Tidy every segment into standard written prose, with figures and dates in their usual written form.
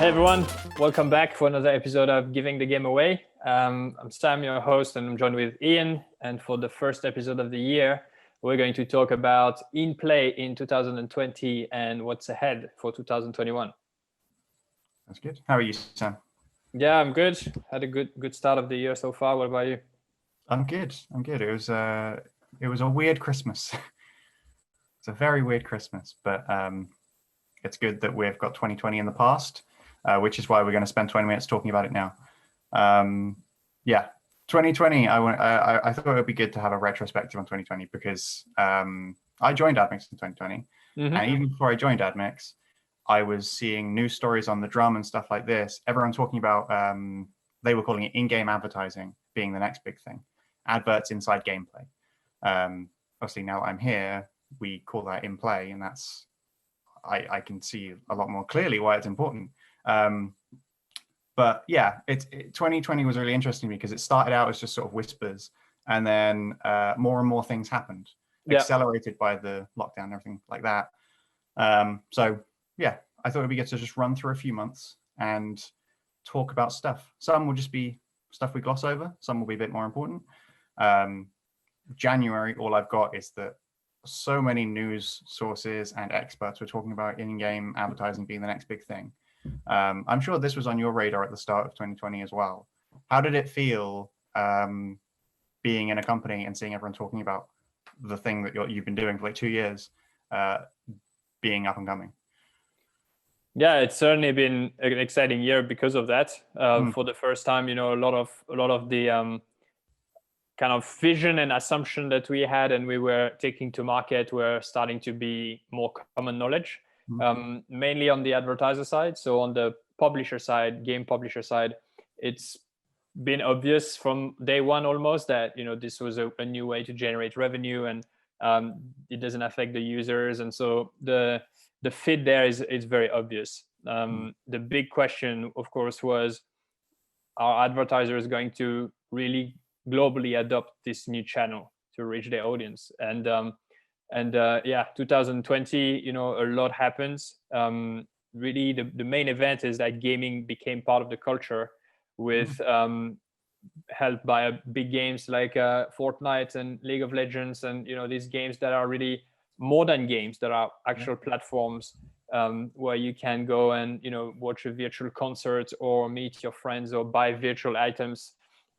Hey everyone, welcome back for another episode of Giving the Game Away. I'm Sam, your host, and I'm joined with Ian. And for the first episode of the year, we're going to talk about in-play in 2020 and what's ahead for 2021. That's good. How are you, Sam? Yeah, I'm good. Had a good start of the year so far. What about you? I'm good. It was a weird Christmas. It's a very weird Christmas, but it's good that we've got 2020 in the past, which is why we're going to spend 20 minutes talking about it now. 2020. I thought it would be good to have a retrospective on 2020 because I joined Admix in 2020, and even before I joined Admix, I was seeing news stories on the drum and stuff like this. Everyone talking about they were calling it in-game advertising being the next big thing, adverts inside gameplay. Obviously, now that I'm here, we call that in play, and that's I can see a lot more clearly why it's important. But yeah, 2020 was really interesting because it started out as just sort of whispers, and then more and more things happened, accelerated by the lockdown and everything like that. So yeah, I thought it'd be good to just run through a few months and talk about stuff. Some will just be stuff we gloss over. Some will be a bit more important. January, all I've got is that so many news sources and experts were talking about in-game advertising being the next big thing. I'm sure this was on your radar at the start of 2020 as well. How did it feel being in a company and seeing everyone talking about the thing that you've been doing for like 2 years, being up and coming? Yeah, it's certainly been an exciting year because of that. For the first time, a lot of the kind of vision and assumption that we had and we were taking to market were starting to be more common knowledge, mainly on the advertiser side. So on the publisher side, game publisher side, it's been obvious from day one almost that this was a new way to generate revenue, and it doesn't affect the users, and so the fit there is very obvious. The big question, of course, was, are advertisers going to really globally adopt this new channel to reach their audience? And 2020, a lot happens. Really, the main event is that gaming became part of the culture with helped by big games like Fortnite and League of Legends, and these games that are really more than games, that are actual platforms where you can go and watch a virtual concert or meet your friends or buy virtual items.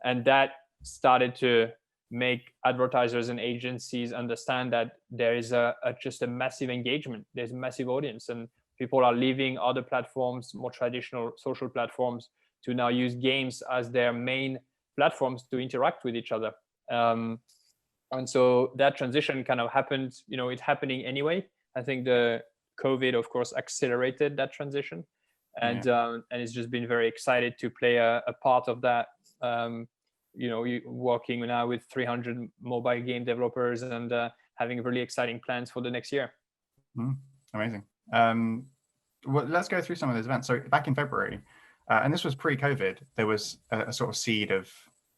And that started to make advertisers and agencies understand that there is just a massive engagement. There's a massive audience, and people are leaving other platforms, more traditional social platforms, to now use games as their main platforms to interact with each other. And so that transition kind of happened, it's happening anyway. I think the COVID, of course, accelerated that transition. And it's just been very excited to play a part of that. Working now with 300 mobile game developers and having really exciting plans for the next year. Amazing. Well, let's go through some of those events. So back in February, and this was pre-COVID, there was a sort of seed of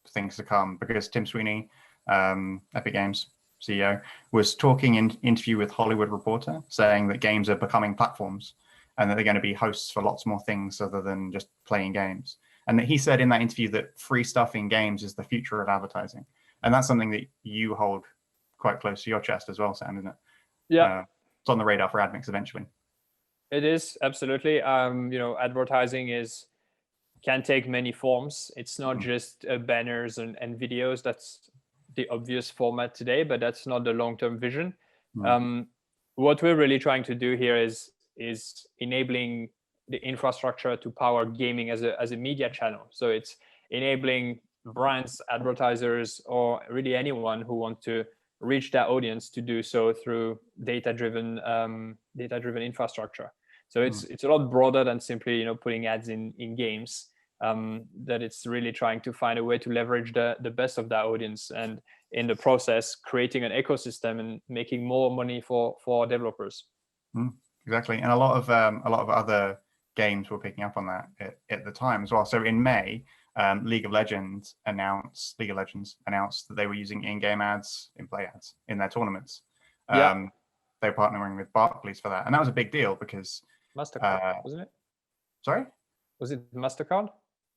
things to come, because Tim Sweeney, Epic Games CEO, was talking in interview with Hollywood Reporter, saying that games are becoming platforms and that they're going to be hosts for lots more things other than just playing games. And that he said in that interview that free stuff in games is the future of advertising. And that's something that you hold quite close to your chest as well, Sam, isn't it? Yeah. It's on the radar for Admix eventually. It is, absolutely. Advertising can take many forms. It's not just banners and videos. That's the obvious format today, but that's not the long-term vision. What we're really trying to do here is enabling the infrastructure to power gaming as a media channel. So it's enabling brands, advertisers, or really anyone who want to reach that audience to do so through data-driven infrastructure. So it's a lot broader than simply putting ads in games. That it's really trying to find a way to leverage the best of that audience, and in the process creating an ecosystem and making more money for developers. Exactly, and a lot of other games were picking up on that at the time as well. So in May, League of Legends announced that they were using in-game ads, in-play ads in their tournaments. They were partnering with Barclays for that, and that was a big deal because Mastercard, wasn't it? Sorry? Was it MasterCard?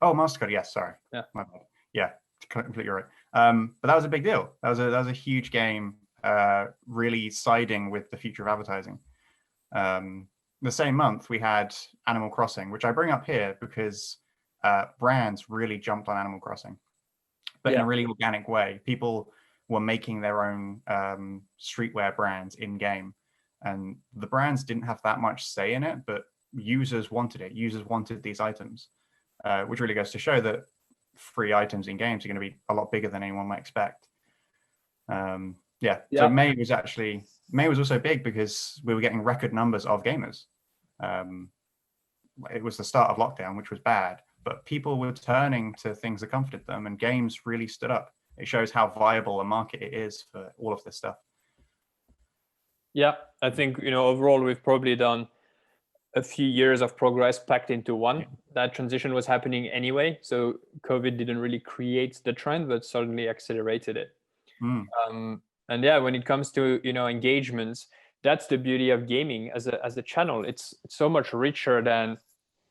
Oh, MasterCard. Yes, sorry. Yeah. My bad. Yeah, completely right. But that was a big deal. That was a huge game, really siding with the future of advertising. The same month we had Animal Crossing, which I bring up here because brands really jumped on Animal Crossing, but in a really organic way. People were making their own streetwear brands in game, and the brands didn't have that much say in it, but users wanted it. Users wanted these items, which really goes to show that free items in games are going to be a lot bigger than anyone might expect. So May was also big because we were getting record numbers of gamers. It was the start of lockdown, which was bad, but people were turning to things that comforted them, and games really stood up. It shows how viable a market it is for all of this stuff. Yeah, I think, overall, we've probably done a few years of progress packed into one. That transition was happening anyway, so COVID didn't really create the trend, but certainly accelerated it. And yeah, when it comes to engagements, that's the beauty of gaming as a channel. It's so much richer than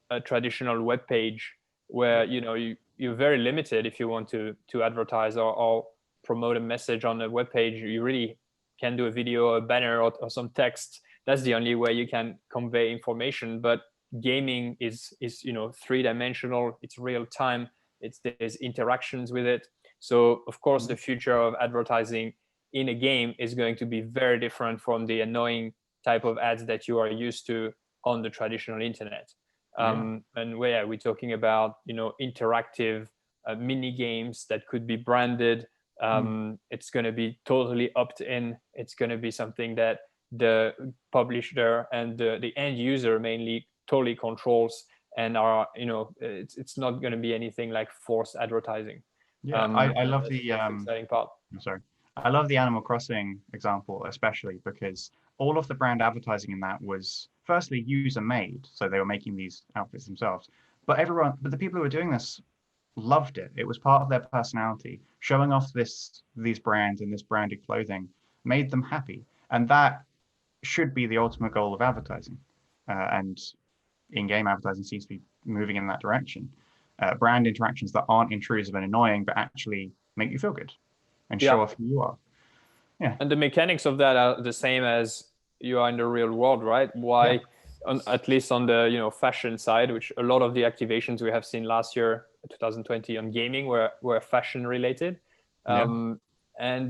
a traditional web page, where you're very limited if you want to advertise or promote a message on a web page. You really can do a video, a banner, or some text. That's the only way you can convey information. But gaming is three-dimensional. It's real time. There's interactions with it. So of course, the future of advertising in a game is going to be very different from the annoying type of ads that you are used to on the traditional internet. And we're talking about interactive mini games that could be branded. It's going to be totally opt-in. It's going to be something that the publisher and the end user mainly totally controls, and it's not going to be anything like forced advertising. I love the exciting part. I'm sorry. I love the Animal Crossing example, especially because all of the brand advertising in that was firstly user made, so they were making these outfits themselves. But the people who were doing this loved it. It was part of their personality. Showing off these brands and this branded clothing made them happy, and that should be the ultimate goal of advertising. And in-game advertising seems to be moving in that direction. Brand interactions that aren't intrusive and annoying, but actually make you feel good and show off who you are. Yeah. And the mechanics of that are the same as you are in the real world, right? Why, at least on the fashion side, which a lot of the activations we have seen last year, 2020, on gaming were fashion related. And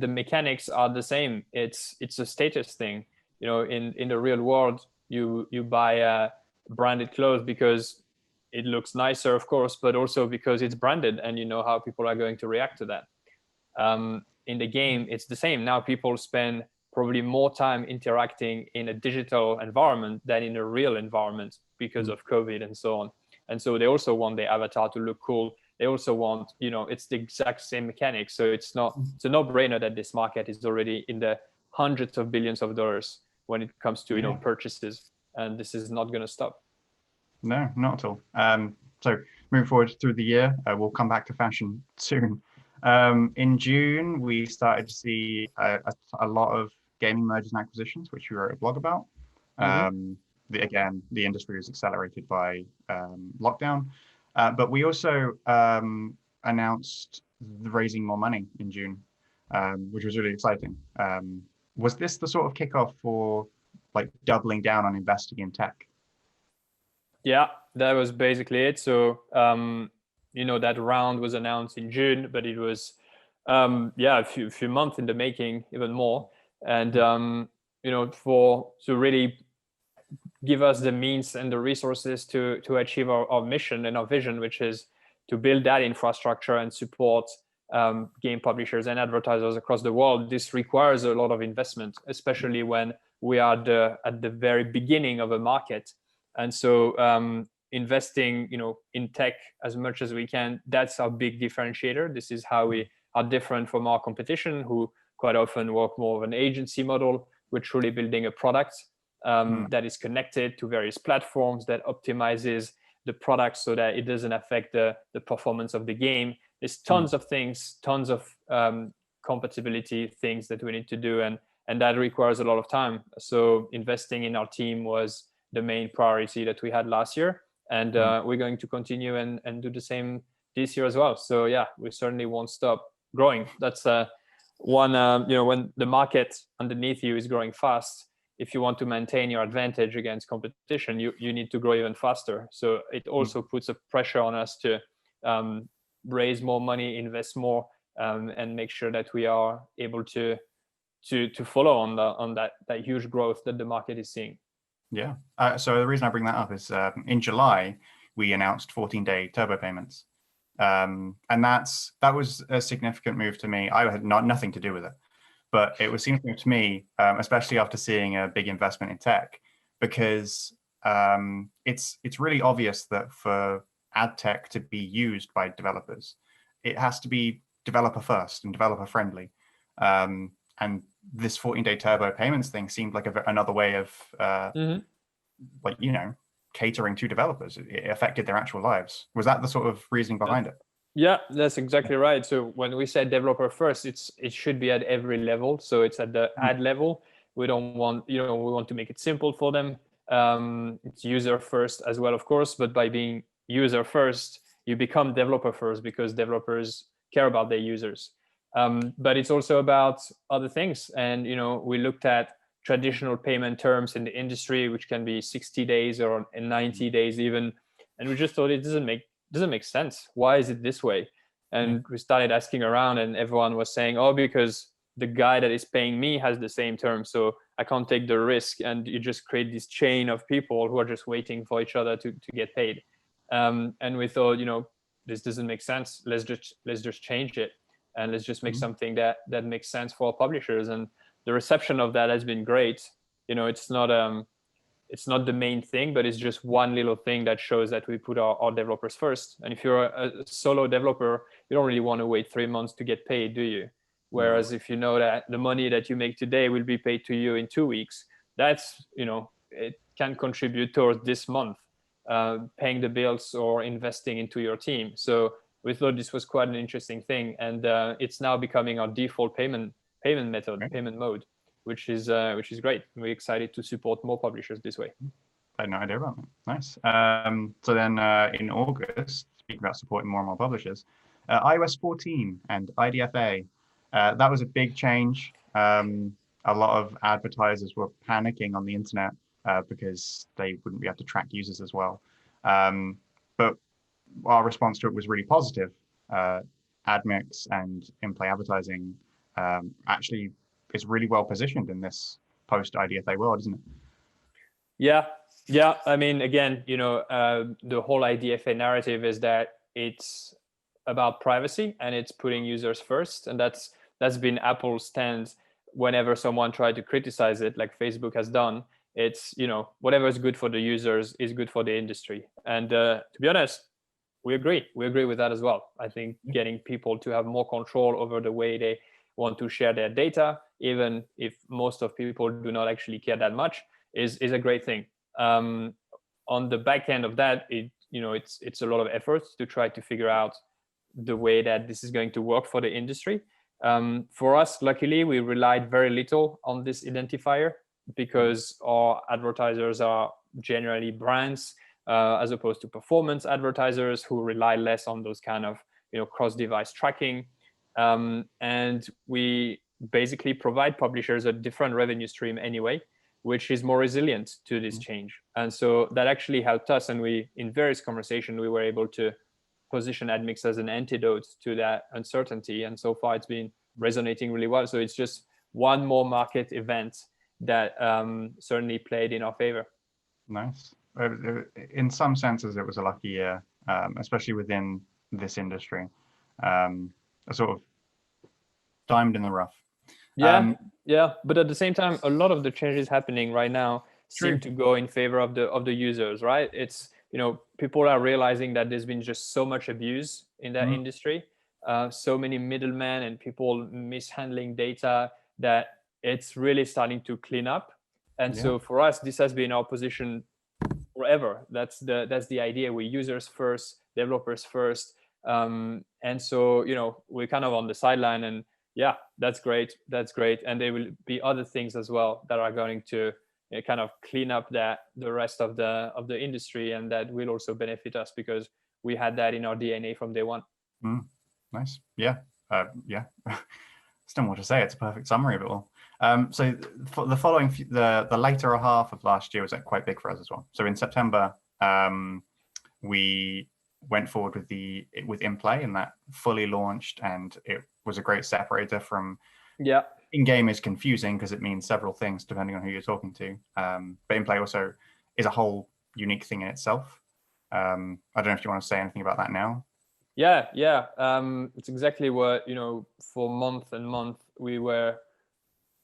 the mechanics are the same. It's a status thing. In the real world, you buy branded clothes because it looks nicer, of course, but also because it's branded and you know how people are going to react to that. In the game, it's the same. Now people spend probably more time interacting in a digital environment than in a real environment because of COVID and so on. And so they also want their avatar to look cool. They also want, it's the exact same mechanics. So it's a no-brainer that this market is already in the hundreds of billions of dollars when it comes to purchases, and this is not going to stop. No, not at all. So moving forward through the year, we'll come back to fashion soon. In June, we started to see a lot of gaming mergers and acquisitions, which we wrote a blog about. The industry was accelerated by lockdown, but we also announced raising more money in June, which was really exciting. Was this the sort of kickoff for like doubling down on investing in tech? Yeah, that was basically it. So that round was announced in June, but it was a few months in the making, even more. And to really give us the means and the resources to achieve our mission and our vision, which is to build that infrastructure and support game publishers and advertisers across the world. This requires a lot of investment, especially when we are at the very beginning of a market. And so investing, in tech as much as we can, that's our big differentiator. This is how we are different from our competition, who quite often work more of an agency model. We're truly building a product that is connected to various platforms, that optimizes the product so that it doesn't affect the performance of the game. There's tons of things, tons of compatibility things that we need to do, and that requires a lot of time. So investing in our team was the main priority that we had last year. and we're going to continue and do the same this year as well. So yeah, we certainly won't stop growing. That's one, when the market underneath you is growing fast, if you want to maintain your advantage against competition, you need to grow even faster. So it also puts a pressure on us to raise more money, invest more, and make sure that we are able to follow on that huge growth that the market is seeing. Yeah. So the reason I bring that up is in July we announced 14-day turbo payments, and that was a significant move to me. I had nothing to do with it, but it was significant to me, especially after seeing a big investment in tech, because it's really obvious that for ad tech to be used by developers, it has to be developer first and developer friendly. And this 14-day turbo payments thing seemed like another way of catering to developers. It affected their actual lives. Was that the sort of reasoning behind it? Yeah, that's exactly right. So when we say developer first, it should be at every level. So it's at the ad level. We don't want, we want to make it simple for them. It's user first as well, of course, but by being user first, you become developer first because developers care about their users. But it's also about other things. And, we looked at traditional payment terms in the industry, which can be 60 days or 90 days even. And we just thought it doesn't make sense. Why is it this way? And we started asking around, and everyone was saying, oh, because the guy that is paying me has the same terms, so I can't take the risk. And you just create this chain of people who are just waiting for each other to get paid. And we thought, this doesn't make sense. Let's just change it. And let's just make something that makes sense for our publishers. And the reception of that has been great. It's not the main thing, but it's just one little thing that shows that we put our developers first. And if you're a solo developer, you don't really want to wait 3 months to get paid, do you? Whereas if you know that the money that you make today will be paid to you in 2 weeks, that's, it can contribute towards this month, paying the bills or investing into your team. So we thought this was quite an interesting thing, and it's now becoming our default payment method, payment mode, which is great. We're excited to support more publishers this way. I had no idea about that. Nice. So then in August, speaking about supporting more and more publishers, iOS 14 and IDFA, that was a big change. A lot of advertisers were panicking on the internet because they wouldn't be able to track users as well. But our response to it was really positive. Admix and in-play advertising actually is really well positioned in this post-IDFA world, isn't it? Yeah. I mean, again, the whole IDFA narrative is that it's about privacy and it's putting users first, and that's been Apple's stance whenever someone tried to criticize it, like Facebook has done. It's whatever is good for the users is good for the industry, and to be honest, we agree with that as well. I think getting people to have more control over the way they want to share their data, even if most of people do not actually care that much, is a great thing. On the back end of that, it's a lot of effort to try to figure out the way that this is going to work for the industry. For us, luckily, we relied very little on this identifier because our advertisers are generally brands as opposed to performance advertisers who rely less on those kind of cross-device tracking. And we basically provide publishers a different revenue stream anyway, which is more resilient to this change. And so that actually helped us. And in various conversations, we were able to position Admix as an antidote to that uncertainty. And so far, it's been resonating really well. So it's just one more market event that certainly played in our favor. Nice. In some senses, it was a lucky year, especially within this industry. A sort of diamond in the rough. Yeah. But at the same time, a lot of the changes happening right now seem to go in favor of the users, right? It's people are realizing that there's been just so much abuse in that industry, so many middlemen and people mishandling data that it's really starting to clean up. And so for us, this has been our position forever. That's the idea. We're users first, developers first. And so, we're kind of on the sideline, and yeah, that's great. And there will be other things as well that are going to kind of clean up the rest of the industry, and that will also benefit us because we had that in our DNA from day one. Nice. Yeah. Yeah. Still more to say. It's a perfect summary of it all. So for the following, the later half of last year was quite big for us as well. So in September, we went forward with In Play, and that fully launched, and it was a great separator from. Yeah. In-game is confusing because it means several things depending on who you're talking to. But In Play also is a whole unique thing in itself. I don't know if you want to say anything about that now. Yeah. It's exactly what, for month and month we were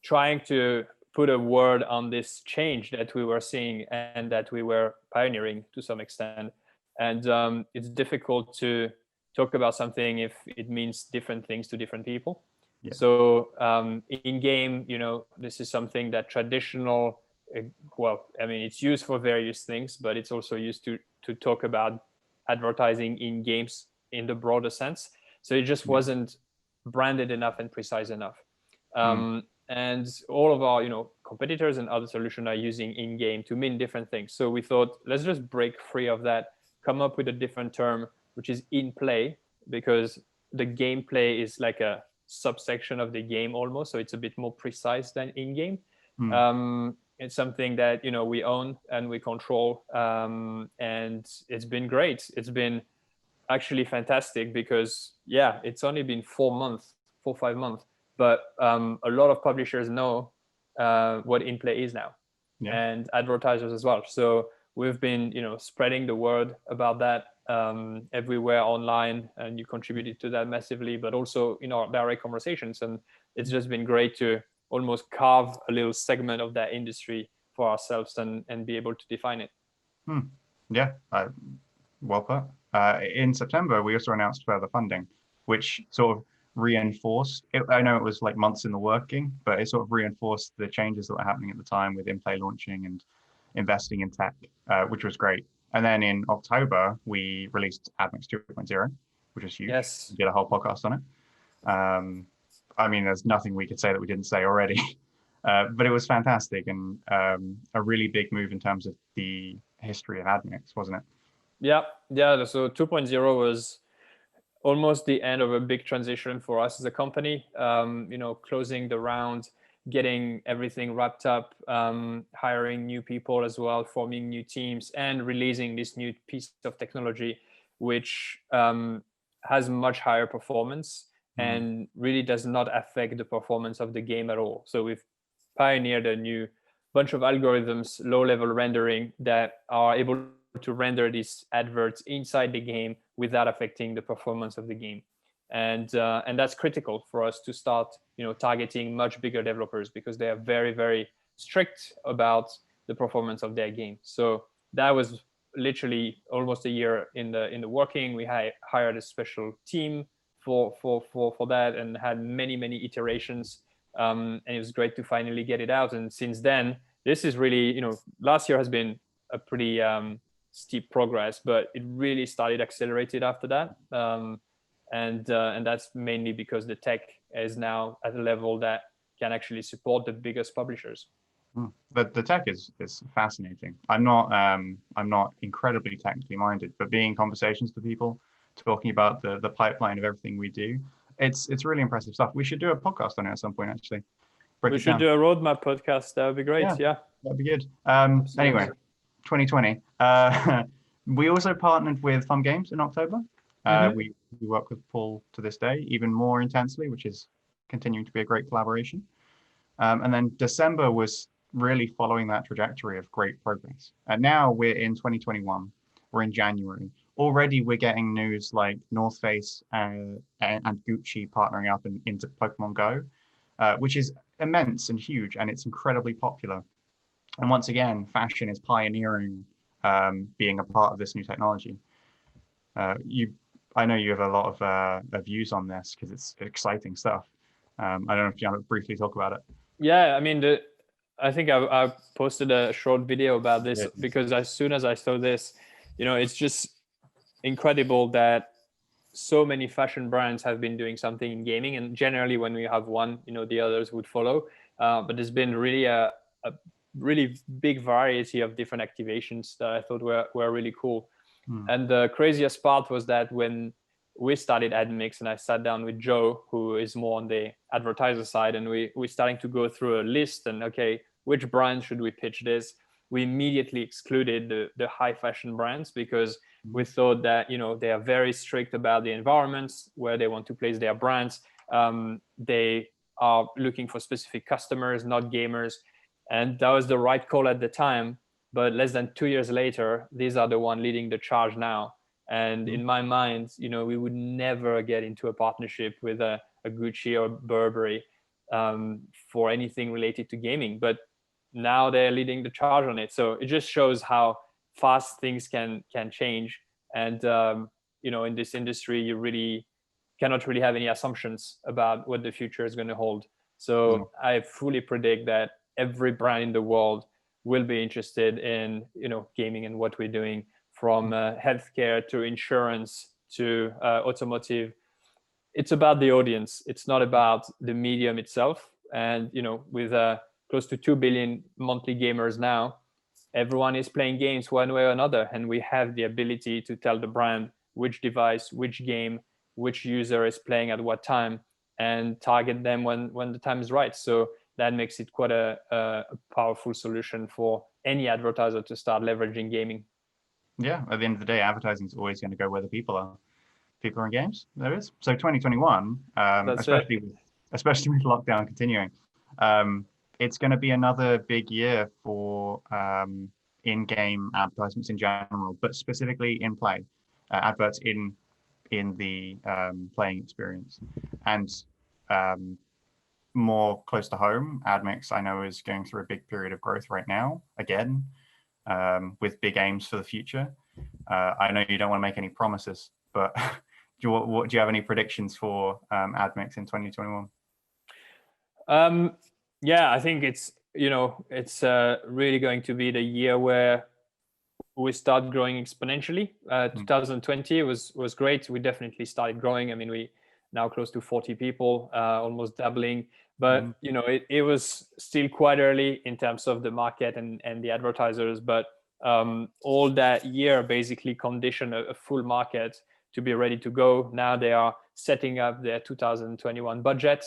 trying to put a word on this change that we were seeing and that we were pioneering to some extent. And it's difficult to talk about something if it means different things to different people. Yeah. So in game, this is something that traditional, it's used for various things, but it's also used to talk about advertising in games in the broader sense. So it just wasn't branded enough and precise enough. And all of our, competitors and other solutions are using in-game to mean different things. So we thought, let's just break free of that, come up with a different term, which is in play, because the gameplay is like a subsection of the game almost. So it's a bit more precise than in-game. It's something that, we own and we control. And it's been great. It's been actually fantastic because, it's only been 4 or 5 months. But a lot of publishers know what In Play is now, and advertisers as well. So we've been, spreading the word about that everywhere online, and you contributed to that massively, but also in our direct conversations. And it's just been great to almost carve a little segment of that industry for ourselves and be able to define it. Yeah, well put. In September, we also announced further funding, which sort of reinforced it. I know it was like months in the working, but it sort of reinforced the changes that were happening at the time with In Play launching and investing in tech, which was great. And then in October, we released Admix 2.0, which was huge. Yes. We did a whole podcast on it. There's nothing we could say that we didn't say already, but it was fantastic and a really big move in terms of the history of Admix, wasn't it? Yeah. So 2.0 was almost the end of a big transition for us as a company, closing the round, getting everything wrapped up, hiring new people as well, forming new teams, and releasing this new piece of technology, which has much higher performance and really does not affect the performance of the game at all. So we've pioneered a new bunch of algorithms, low-level rendering, that are able to render these adverts inside the game without affecting the performance of the game. And that's critical for us to start, targeting much bigger developers because they are very, very strict about the performance of their game. So that was literally almost a year in the working. We hired a special team for that and had many iterations. And it was great to finally get it out. And since then, this is really, last year has been a pretty steep progress, but it really started accelerated after that. And that's mainly because the tech is now at a level that can actually support the biggest publishers. The tech is fascinating. I'm not incredibly technically minded, but being in conversations with people, talking about the pipeline of everything we do, it's really impressive stuff. We should do a podcast on it at some point, actually. We should do a roadmap podcast. That would be great. Yeah, that'd be good. Anyway, 2020. We also partnered with Fun Games in October. We work with Paul to this day, even more intensely, which is continuing to be a great collaboration. And then December was really following that trajectory of great progress. And now we're in 2021. We're in January. Already we're getting news like North Face and Gucci partnering up into Pokemon Go, which is immense and huge, and it's incredibly popular. And once again, fashion is pioneering being a part of this new technology. I know you have a lot of views on this because it's exciting stuff. I don't know if you want to briefly talk about it. Yeah, I think I posted a short video about this because as soon as I saw this, it's just incredible that so many fashion brands have been doing something in gaming, and generally when we have one, the others would follow. But there's been really a really big variety of different activations that I thought were really cool. Mm. And the craziest part was that when we started Admix and I sat down with Joe, who is more on the advertiser side, and we're starting to go through a list and, okay, which brand should we pitch this? We immediately excluded the high fashion brands because we thought that, they are very strict about the environments where they want to place their brands. They are looking for specific customers, not gamers. And that was the right call at the time. But less than 2 years later, these are the one leading the charge now. And in my mind, we would never get into a partnership with a Gucci or Burberry for anything related to gaming. But now they're leading the charge on it. So it just shows how fast things can change. And in this industry, you really cannot really have any assumptions about what the future is going to hold. So I fully predict that every brand in the world will be interested in gaming and what we're doing, from healthcare to insurance to automotive. It's about the audience. It's not about the medium itself. And with close to 2 billion monthly gamers now, everyone is playing games one way or another, and we have the ability to tell the brand which device, which game, which user is playing at what time, and target them when the time is right. So that makes it quite a powerful solution for any advertiser to start leveraging gaming. Yeah, at the end of the day, advertising is always going to go where the people are. People are in games. There is. So 2021, especially with lockdown continuing, it's going to be another big year for in-game advertisements in general, but specifically in play, adverts in the playing experience. And more close to home, Admix, I know, is going through a big period of growth right now, again, with big aims for the future. I know you don't want to make any promises, but do you have any predictions for Admix in 2021? Yeah, I think it's really going to be the year where we start growing exponentially. 2020 was great. We definitely started growing. I mean, we now close to 40 people, almost doubling. But it was still quite early in terms of the market and the advertisers. But all that year basically conditioned a full market to be ready to go. Now they are setting up their 2021 budget.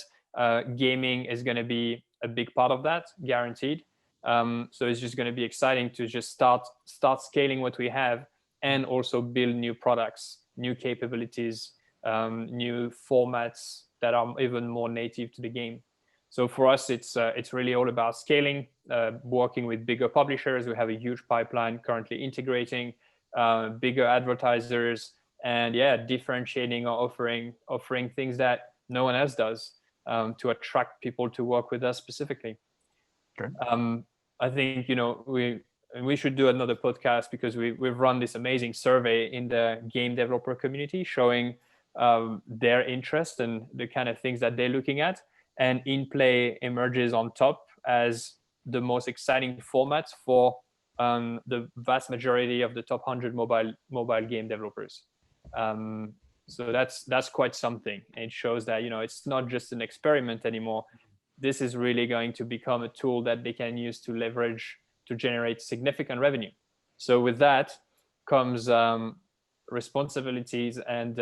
Gaming is going to be a big part of that, guaranteed. So it's just going to be exciting to just start scaling what we have, and also build new products, new capabilities, new formats that are even more native to the game. So for us, it's really all about scaling, working with bigger publishers. We have a huge pipeline currently integrating bigger advertisers, and differentiating or offering things that no one else does to attract people to work with us specifically. Great. I think we should do another podcast, because we've run this amazing survey in the game developer community showing their interest and the kind of things that they're looking at, and in-play emerges on top as the most exciting format for the vast majority of the top 100 mobile game developers. So that's quite something. It shows that it's not just an experiment anymore. This is really going to become a tool that they can use to leverage to generate significant revenue. So with that comes responsibilities, and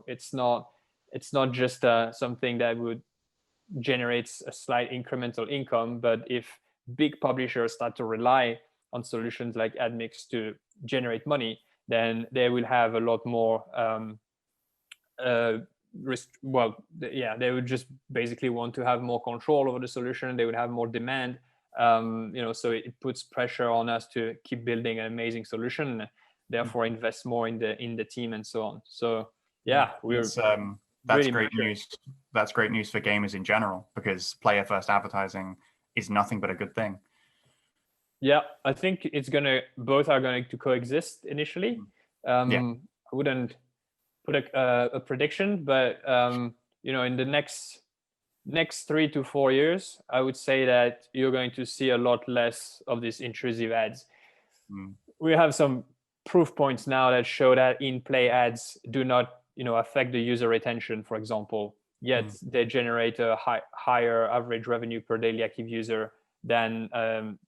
it's not just something that would generate a slight incremental income. But if big publishers start to rely on solutions like Admix to generate money, then they will have a lot more they would just basically want to have more control over the solution. They would have more demand. So it puts pressure on us to keep building an amazing solution, therefore invest more in the team and so on. So that's really great news. That's great news for gamers in general, because player first advertising is nothing but a good thing. Yeah, I think both are going to coexist initially. I wouldn't put a prediction, but in the next 3 to 4 years, I would say that you're going to see a lot less of these intrusive ads. We have some proof points now that show that in-play ads do not affect the user retention, for example, yet they generate a higher average revenue per daily active user than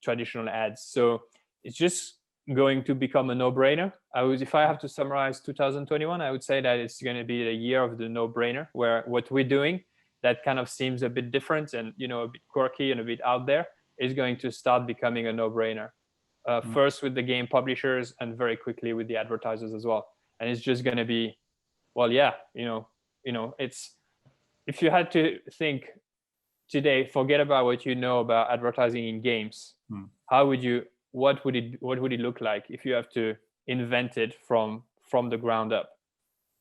traditional ads. So it's just going to become a no-brainer. If I have to summarize 2021, I would say that it's going to be the year of the no-brainer, where what we're doing that kind of seems a bit different and a bit quirky and a bit out there is going to start becoming a no-brainer. First with the game publishers and very quickly with the advertisers as well. And it's just going to be, well, yeah, it's, if you had to think today, forget about what you know about advertising in games. What would it look like if you have to invent it from the ground up?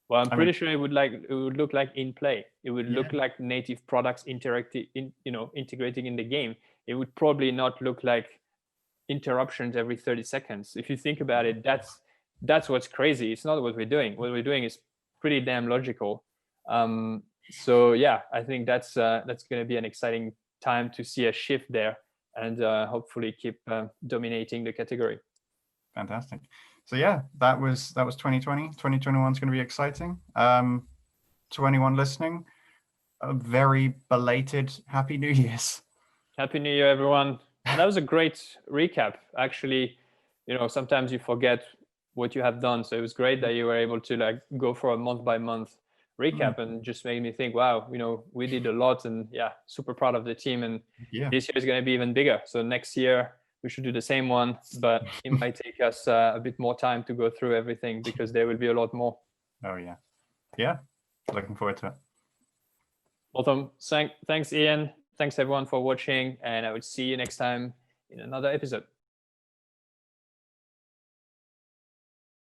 Well, I'm pretty sure it would look like in play. It would look like native products integrating in the game. It would probably not look like interruptions every 30 seconds. If you think about it, that's what's crazy. It's not what we're doing. What we're doing is pretty damn logical. So yeah, I think that's going to be an exciting time to see a shift there, and hopefully keep dominating the category. Fantastic. So yeah, that was 2020. 2021 is going to be exciting. To anyone listening, a very belated Happy New Year's. Happy New Year, everyone. And that was a great recap. Actually, sometimes you forget what you have done. So it was great that you were able to go for a month by month recap, and just made me think, wow, we did a lot, and yeah, super proud of the team. And this year is going to be even bigger. So next year we should do the same one, but it might take us a bit more time to go through everything, because there will be a lot more. Oh yeah. Yeah. Looking forward to it. Awesome. Thanks, Ian. Thanks everyone for watching, and I will see you next time in another episode.